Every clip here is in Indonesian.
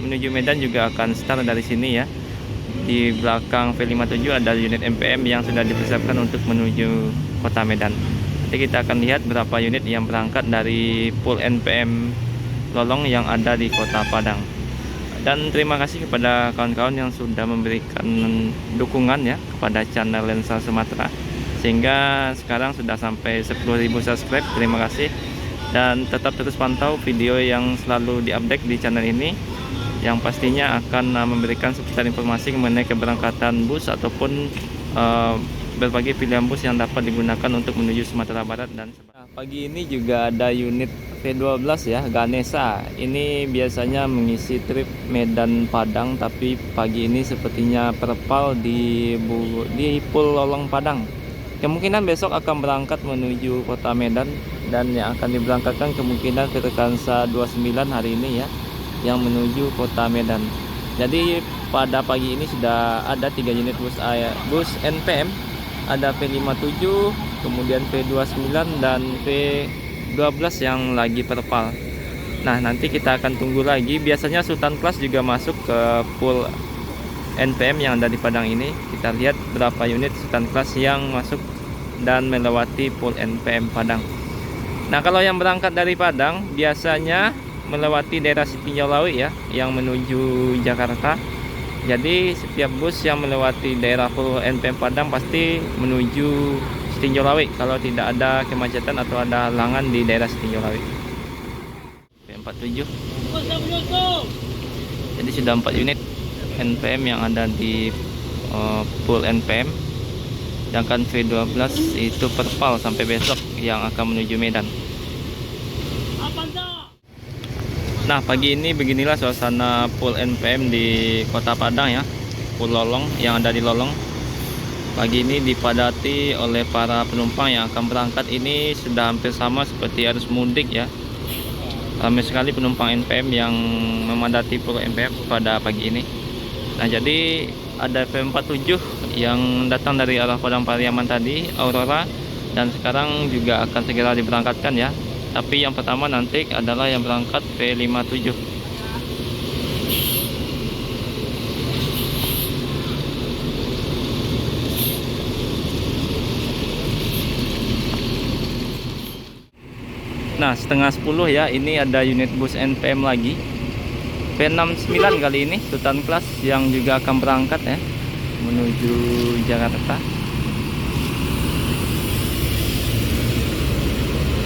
menuju Medan juga akan start dari sini ya. Di belakang V57 ada unit MPM yang sudah dipersiapkan untuk menuju kota Medan. Nanti kita akan lihat berapa unit yang berangkat dari pool NPM Lolong yang ada di kota Padang. Dan terima kasih kepada kawan-kawan yang sudah memberikan dukungan ya kepada channel Lensa Sumatera, sehingga sekarang sudah sampai 10.000 subscribe. Terima kasih, dan tetap terus pantau video yang selalu diupdate di channel ini, yang pastinya akan memberikan seputar informasi mengenai keberangkatan bus ataupun berbagai pilihan bus yang dapat digunakan untuk menuju Sumatera Barat dan pagi ini juga ada unit V12 ya, Ganesha. Ini biasanya mengisi trip Medan Padang, tapi pagi ini sepertinya perpal di Pool Lolong Padang. Kemungkinan besok akan berangkat menuju kota Medan, dan yang akan diberangkatkan kemungkinan Frekansa 29 hari ini ya, yang menuju kota Medan. Jadi pada pagi ini sudah ada 3 unit bus NPM, ada V57, kemudian V29 dan V12 yang lagi perpal. Nah, nanti kita akan tunggu lagi. Biasanya Sultan Class juga masuk ke pool NPM yang ada di Padang ini. Kita lihat berapa unit Sultan Class yang masuk dan melewati pool NPM Padang. Nah, kalau yang berangkat dari Padang biasanya melewati daerah Sitinjau Lawi ya, yang menuju Jakarta. Jadi setiap bus yang melewati daerah pool NPM Padang pasti menuju Sitinjau Lawi kalau tidak ada kemacetan atau ada halangan di daerah Sitinjau Lawi. P47. Jadi sudah 4 unit NPM yang ada di pool NPM. Sedangkan V12 itu perpal sampai besok yang akan menuju Medan. Nah, pagi ini beginilah suasana pool NPM di kota Padang ya, pool Lolong yang ada di Lolong. Pagi ini dipadati oleh para penumpang yang akan berangkat. Ini sudah hampir sama seperti arus mudik ya. Ramai sekali penumpang NPM yang memadati pool NPM pada pagi ini. Nah, jadi ada V47 yang datang dari arah Padang Pariaman tadi, Aurora, dan sekarang juga akan segera diberangkatkan ya. Tapi yang pertama nanti adalah yang berangkat V57. Nah, setengah 10 ya, ini ada unit bus NPM lagi, V69 kali ini, Sultan Class, yang juga akan berangkat ya menuju Jakarta.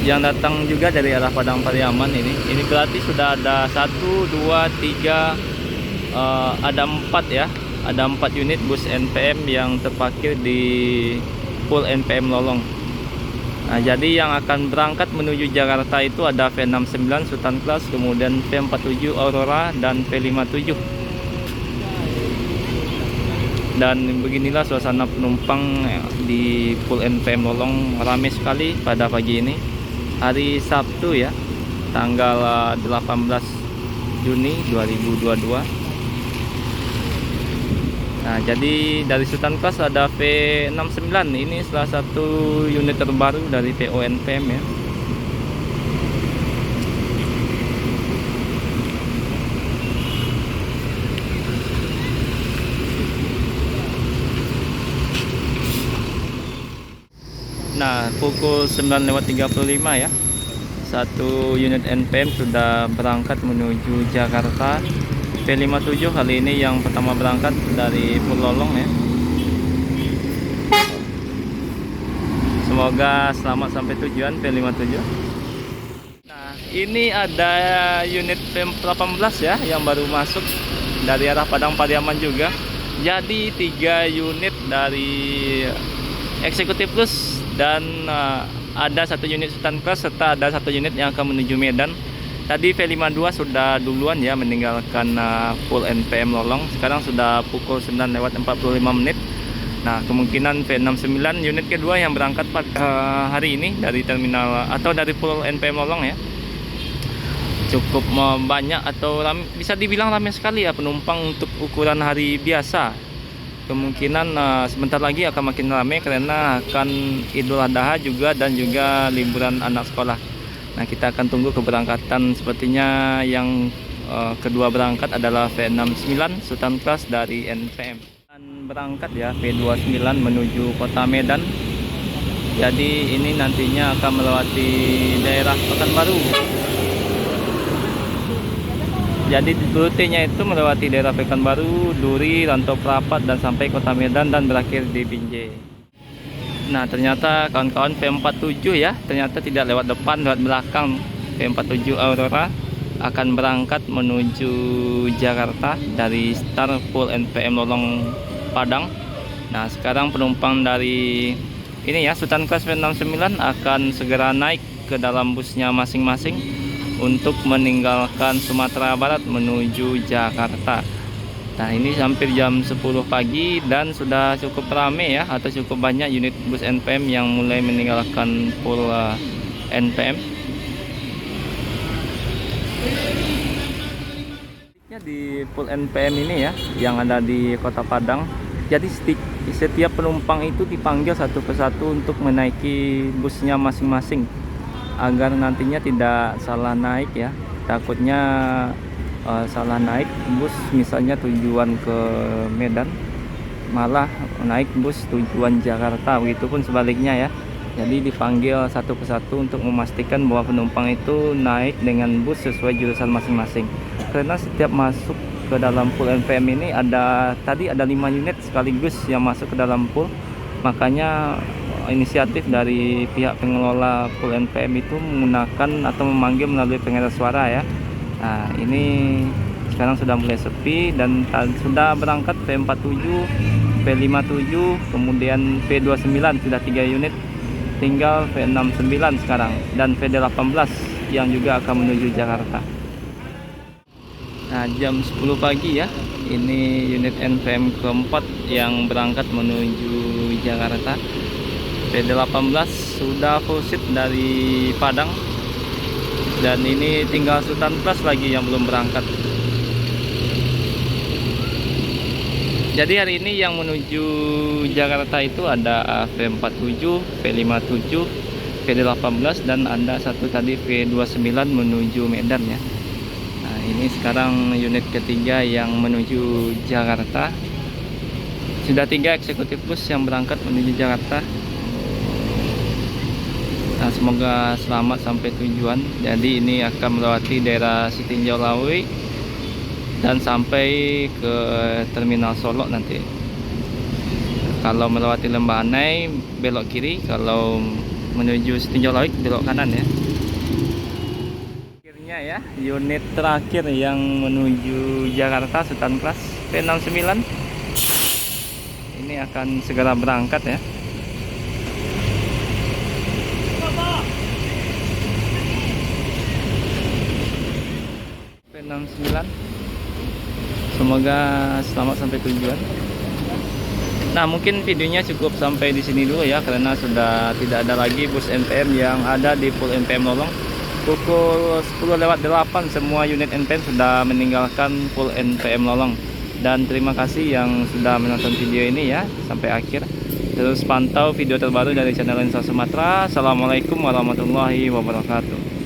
Yang datang juga dari arah Padang Pariaman ini berarti sudah ada 1, 2, 3, ada 4 ya, ada 4 unit bus NPM yang terparkir di pool NPM Lolong. Nah, jadi yang akan berangkat menuju Jakarta itu ada V69 Sultan Class, kemudian V47 Aurora, dan V57. Dan beginilah suasana penumpang di pool NPM Lolong, ramai sekali pada pagi ini. Hari Sabtu ya, tanggal 18 Juni 2022. Nah, jadi dari Sultan Class ada V69. Ini salah satu unit terbaru dari PO NPM ya. Nah, pukul 9.35 ya, satu unit NPM sudah berangkat menuju Jakarta. V57 kali ini yang pertama berangkat dari Pool Lolong ya. Semoga selamat sampai tujuan V57. Nah, ini ada unit V18 ya yang baru masuk dari arah Padang Pariaman juga. Jadi 3 unit dari Eksekutif Plus, dan ada 1 unit Sultan Class, serta ada 1 unit yang akan menuju Medan. Tadi V52 sudah duluan ya meninggalkan pool NPM Lolong. Sekarang sudah pukul 9.45. Nah, kemungkinan V69 unit kedua yang berangkat pada hari ini dari terminal atau dari pool NPM Lolong ya. Cukup banyak atau bisa dibilang ramai sekali ya penumpang untuk ukuran hari biasa. Kemungkinan sebentar lagi akan makin ramai karena akan Idul Adha juga, dan juga liburan anak sekolah. Nah, kita akan tunggu keberangkatan sepertinya yang kedua berangkat adalah V69 Sultan Class dari NPM. Dan berangkat ya V29 menuju Kota Medan. Jadi ini nantinya akan melewati daerah Pekanbaru. Jadi rutenya itu melewati daerah Pekanbaru, Duri, Rantau Prapat, dan sampai Kota Medan dan berakhir di Binjai. Nah ternyata kawan-kawan V47 ya, ternyata tidak lewat depan, lewat belakang. V47 Aurora akan berangkat menuju Jakarta dari start full NPM Lolong Padang. Nah sekarang penumpang dari ini ya Sultan Class V69 akan segera naik ke dalam busnya masing-masing untuk meninggalkan Sumatera Barat menuju Jakarta. Nah ini hampir jam 10 pagi dan sudah cukup ramai ya, atau cukup banyak unit bus NPM yang mulai meninggalkan full NPM. Di full NPM ini ya yang ada di Kota Padang. Jadi setiap penumpang itu dipanggil satu persatu untuk menaiki busnya masing-masing agar nantinya tidak salah naik ya. Takutnya salah naik bus misalnya tujuan ke Medan malah naik bus tujuan Jakarta, begitupun sebaliknya ya. Jadi dipanggil satu persatu untuk memastikan bahwa penumpang itu naik dengan bus sesuai jurusan masing-masing. Karena setiap masuk ke dalam full NPM ini tadi ada 5 unit sekaligus yang masuk ke dalam full. Makanya inisiatif dari pihak pengelola full NPM itu menggunakan atau memanggil melalui pengeras suara ya. Nah ini sekarang sudah mulai sepi dan sudah berangkat V47, V57, kemudian V29 sudah 3 unit, tinggal V69 sekarang dan V18 yang juga akan menuju Jakarta. Nah jam 10 pagi ya, ini unit NPM keempat yang berangkat menuju Jakarta. V18 sudah full seat dari Padang dan ini tinggal Sultan Class lagi yang belum berangkat. Jadi hari ini yang menuju Jakarta itu ada V47, V57, V18 dan ada satu tadi V29 menuju Medan ya. Nah ini sekarang unit ketiga yang menuju Jakarta. Sudah 3 eksekutif bus yang berangkat menuju Jakarta. Nah, semoga selamat sampai tujuan. Jadi ini akan melewati daerah Sitinjau Lawi dan sampai ke Terminal Solok nanti. Kalau melewati Lembah Anai belok kiri, kalau menuju Sitinjau Lawi belok kanan ya. Akhirnya ya, unit terakhir yang menuju Jakarta Sultan Class V69 ini akan segera berangkat ya. V69, semoga selamat sampai tujuan. Nah mungkin videonya cukup sampai di sini dulu ya, karena sudah tidak ada lagi bus NPM yang ada di full NPM Lolong. Pukul 10:08 semua unit NPM sudah meninggalkan full NPM Lolong. Dan terima kasih yang sudah menonton video ini ya sampai akhir. Terus pantau video terbaru dari channel Lensa Sumatera. Assalamualaikum warahmatullahi wabarakatuh.